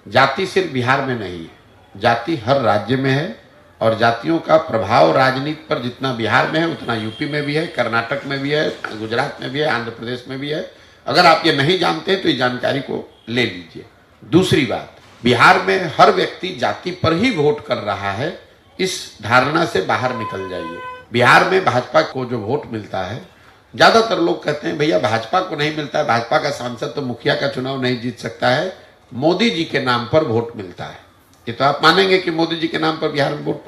जाति सिर्फ बिहार में नहीं है, जाति हर राज्य में है और जातियों का प्रभाव राजनीति पर जितना बिहार में है उतना यूपी में भी है, कर्नाटक में भी है, गुजरात में भी है, आंध्र प्रदेश में भी है। अगर आप ये नहीं जानते हैं तो इस जानकारी को ले लीजिए। दूसरी बात, बिहार में हर व्यक्ति जाति पर ही वोट कर रहा है, इस धारणा से बाहर निकल जाइए। बिहार में भाजपा को जो वोट मिलता है, ज्यादातर लोग कहते हैं भैया भाजपा को नहीं मिलता है, भाजपा का सांसद तो मुखिया का चुनाव नहीं जीत सकता है, मोदी जी के नाम पर वोट मिलता है। ये तो आप मानेंगे कि मोदी जी के नाम पर बिहार में वोट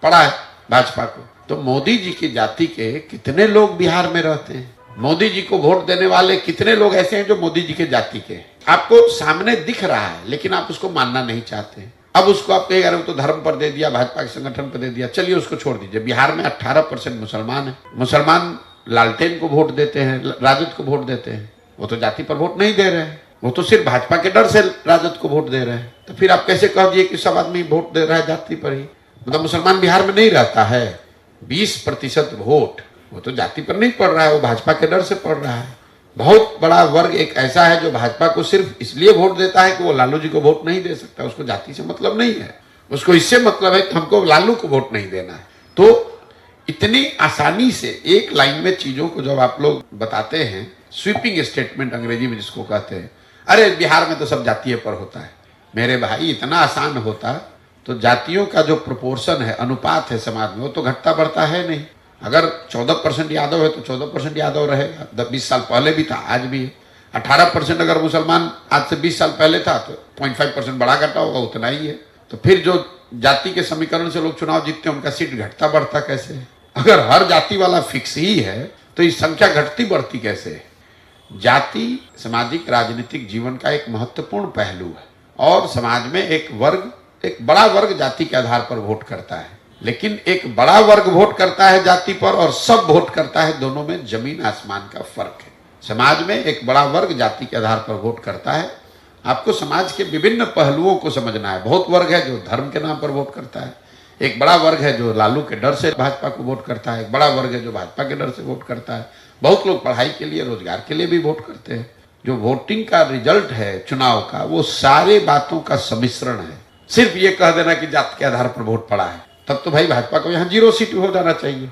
पड़ा है भाजपा को। तो मोदी जी की जाति के कितने लोग बिहार में रहते हैं, मोदी जी को वोट देने वाले कितने लोग ऐसे हैं जो मोदी जी के जाति के, आपको सामने दिख रहा है, लेकिन आप उसको मानना नहीं चाहते। अब उसको आप कहेगा तो धर्म पर दे दिया, भाजपा के संगठन पर दे दिया, चलिए उसको छोड़ दीजिए। बिहार में 18% मुसलमान है, मुसलमान लालटेन को वोट देते हैं, राजद को वोट देते हैं, वो तो जाति पर वोट नहीं दे रहे हैं, वो तो सिर्फ भाजपा के डर से राजद को वोट दे रहे हैं। तो फिर आप कैसे कह दिए कि सब आदमी वोट दे रहा है जाति पर ही? मतलब मुसलमान बिहार में नहीं रहता है, 20% वोट वो तो जाति पर नहीं पड़ रहा है, वो भाजपा के डर से पड़ रहा है। बहुत बड़ा वर्ग एक ऐसा है जो भाजपा को सिर्फ इसलिए वोट देता है कि वो लालू जी को वोट नहीं दे सकता, उसको जाति से मतलब नहीं है, उसको इससे मतलब है कि हमको लालू को वोट नहीं देना है। तो इतनी आसानी से एक लाइन में चीजों को जब आप लोग बताते हैं, स्वीपिंग स्टेटमेंट अंग्रेजी में जिसको कहते हैं, अरे बिहार में तो सब जातीय पर होता है। मेरे भाई, इतना आसान होता तो जातियों का जो प्रोपोर्शन है, अनुपात है समाज में, वो तो घटता बढ़ता है नहीं। अगर 14% यादव है तो 14% यादव रहेगा, 20 साल पहले भी था, आज भी है। 18% अगर मुसलमान आज से 20 साल पहले था तो 0.5% बढ़ा घटा होगा, उतना ही है। तो फिर जो जाति के समीकरण से लोग चुनाव जीतते हैं, उनका सीट घटता बढ़ता कैसे है? अगर हर जाति वाला फिक्स ही है तो इस संख्या घटती बढ़ती कैसे है? जाति सामाजिक राजनीतिक जीवन का एक महत्वपूर्ण पहलू है और समाज में एक बड़ा वर्ग जाति के आधार पर वोट करता है, लेकिन एक बड़ा वर्ग वोट करता है जाति पर और सब वोट करता है, दोनों में जमीन आसमान का फर्क है। समाज में एक बड़ा वर्ग जाति के आधार पर वोट करता है। आपको समाज के विभिन्न पहलुओं को समझना है। बहुत वर्ग है जो धर्म के नाम पर वोट करता है, एक बड़ा वर्ग है जो लालू के डर से भाजपा को वोट करता है, एक बड़ा वर्ग है जो भाजपा के डर से वोट करता है। बहुत लोग पढ़ाई के लिए, रोजगार के लिए भी वोट करते हैं। जो वोटिंग का रिजल्ट है चुनाव का, वो सारे बातों का सम्मिश्रण है। सिर्फ ये कह देना कि जाति के आधार पर वोट पड़ा है, तब तो भाई भाजपा को यहाँ 0 सीट हो जाना चाहिए।